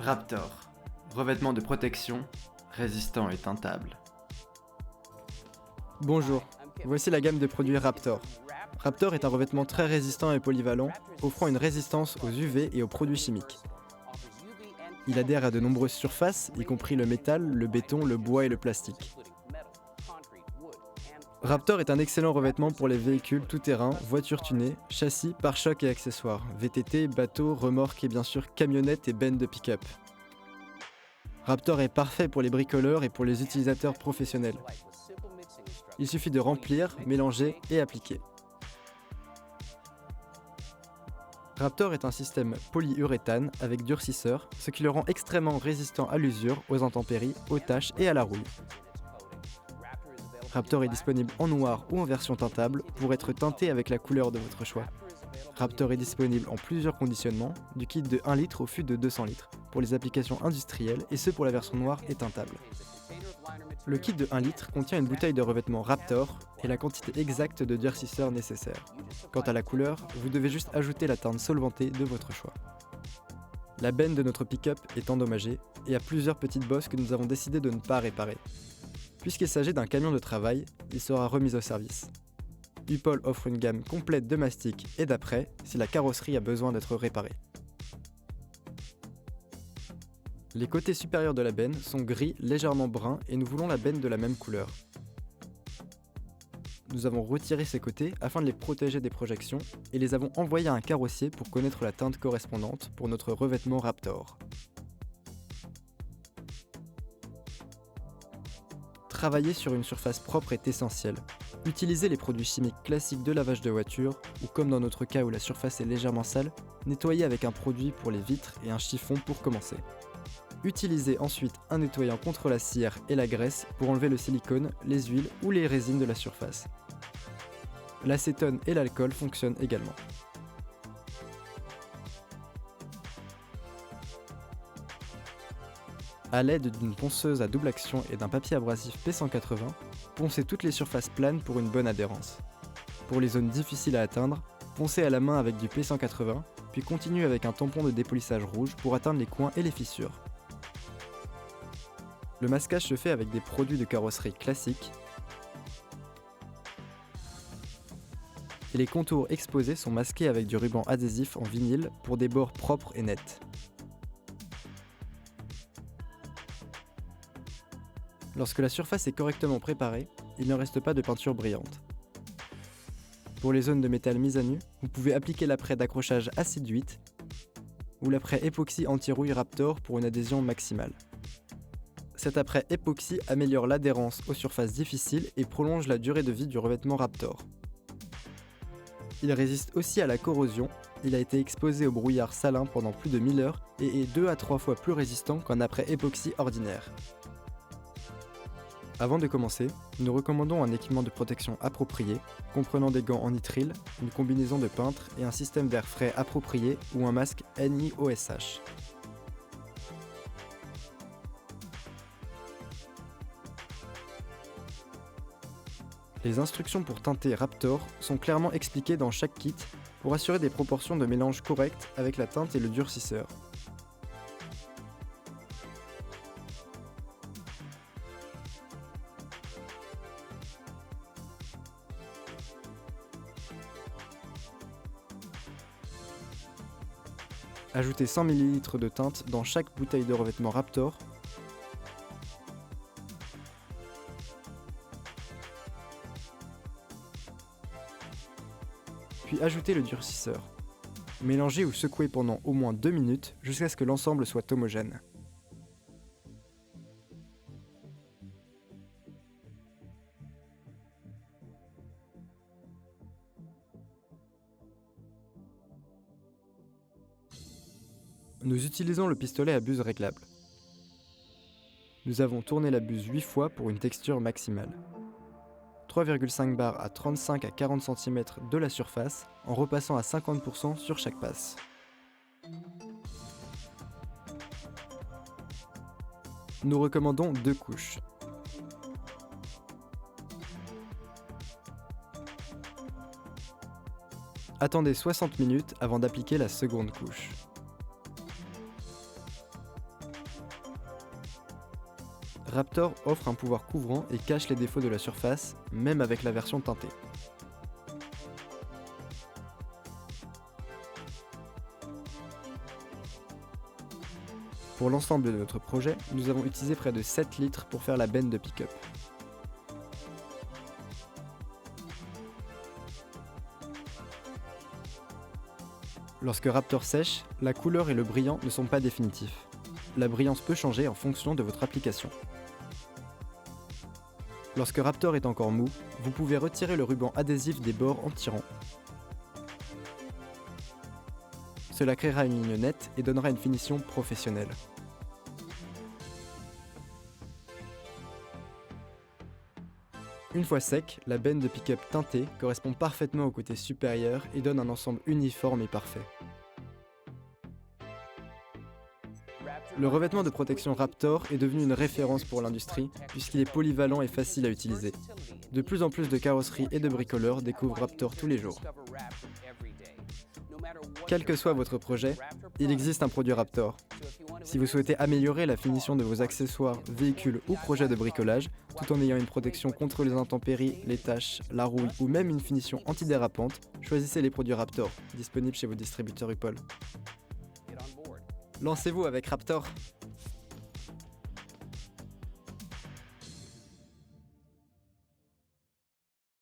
Raptor, revêtement de protection, résistant et teintable. Bonjour, voici la gamme de produits Raptor. Raptor est un revêtement très résistant et polyvalent, offrant une résistance aux UV et aux produits chimiques. Il adhère à de nombreuses surfaces, y compris le métal, le béton, le bois et le plastique. Raptor est un excellent revêtement pour les véhicules tout-terrain, voitures tunées, châssis, pare-chocs et accessoires, VTT, bateaux, remorques et bien sûr camionnettes et bennes de pick-up. Raptor est parfait pour les bricoleurs et pour les utilisateurs professionnels. Il suffit de remplir, mélanger et appliquer. Raptor est un système polyuréthane avec durcisseur, ce qui le rend extrêmement résistant à l'usure, aux intempéries, aux taches et à la rouille. Raptor est disponible en noir ou en version teintable pour être teinté avec la couleur de votre choix. Raptor est disponible en plusieurs conditionnements, du kit de 1 litre au fût de 200 litres, pour les applications industrielles et ceux pour la version noire et teintable. Le kit de 1 litre contient une bouteille de revêtement Raptor et la quantité exacte de durcisseur nécessaire. Quant à la couleur, vous devez juste ajouter la teinte solvantée de votre choix. La benne de notre pick-up est endommagée et a plusieurs petites bosses que nous avons décidé de ne pas réparer. Puisqu'il s'agit d'un camion de travail, il sera remis au service. U-POL offre une gamme complète de mastic et d'apprêt si la carrosserie a besoin d'être réparée. Les côtés supérieurs de la benne sont gris légèrement bruns et nous voulons la benne de la même couleur. Nous avons retiré ces côtés afin de les protéger des projections et les avons envoyés à un carrossier pour connaître la teinte correspondante pour notre revêtement Raptor. Travailler sur une surface propre est essentiel. Utilisez les produits chimiques classiques de lavage de voiture ou comme dans notre cas où la surface est légèrement sale, nettoyez avec un produit pour les vitres et un chiffon pour commencer. Utilisez ensuite un nettoyant contre la cire et la graisse pour enlever le silicone, les huiles ou les résines de la surface. L'acétone et l'alcool fonctionnent également. A l'aide d'une ponceuse à double action et d'un papier abrasif P180, poncez toutes les surfaces planes pour une bonne adhérence. Pour les zones difficiles à atteindre, poncez à la main avec du P180, puis continuez avec un tampon de dépolissage rouge pour atteindre les coins et les fissures. Le masquage se fait avec des produits de carrosserie classiques et les contours exposés sont masqués avec du ruban adhésif en vinyle pour des bords propres et nets. Lorsque la surface est correctement préparée, il ne reste pas de peinture brillante. Pour les zones de métal mises à nu, vous pouvez appliquer l'apprêt d'accrochage acide 8 ou l'apprêt époxy anti-rouille Raptor pour une adhésion maximale. Cet apprêt époxy améliore l'adhérence aux surfaces difficiles et prolonge la durée de vie du revêtement Raptor. Il résiste aussi à la corrosion, il a été exposé au brouillard salin pendant plus de 1000 heures et est 2 à 3 fois plus résistant qu'un apprêt époxy ordinaire. Avant de commencer, nous recommandons un équipement de protection approprié, comprenant des gants en nitrile, une combinaison de peintre et un système d'air frais approprié ou un masque NIOSH. Les instructions pour teinter Raptor sont clairement expliquées dans chaque kit pour assurer des proportions de mélange correctes avec la teinte et le durcisseur. Ajoutez 100 ml de teinte dans chaque bouteille de revêtement Raptor. Puis ajoutez le durcisseur. Mélangez ou secouez pendant au moins 2 minutes jusqu'à ce que l'ensemble soit homogène. Nous utilisons le pistolet à buse réglable. Nous avons tourné la buse 8 fois pour une texture maximale. 3,5 bars à 35 à 40 cm de la surface en repassant à 50% sur chaque passe. Nous recommandons 2 couches. Attendez 60 minutes avant d'appliquer la seconde couche. Raptor offre un pouvoir couvrant et cache les défauts de la surface, même avec la version teintée. Pour l'ensemble de notre projet, nous avons utilisé près de 7 litres pour faire la benne de pick-up. Lorsque Raptor sèche, la couleur et le brillant ne sont pas définitifs. La brillance peut changer en fonction de votre application. Lorsque Raptor est encore mou, vous pouvez retirer le ruban adhésif des bords en tirant. Cela créera une ligne nette et donnera une finition professionnelle. Une fois sec, la benne de pick-up teintée correspond parfaitement au côté supérieur et donne un ensemble uniforme et parfait. Le revêtement de protection Raptor est devenu une référence pour l'industrie puisqu'il est polyvalent et facile à utiliser. De plus en plus de carrosseries et de bricoleurs découvrent Raptor tous les jours. Quel que soit votre projet, il existe un produit Raptor. Si vous souhaitez améliorer la finition de vos accessoires, véhicules ou projets de bricolage, tout en ayant une protection contre les intempéries, les taches, la rouille ou même une finition antidérapante, choisissez les produits Raptor, disponibles chez vos distributeurs UPOL. Lancez-vous avec Raptor!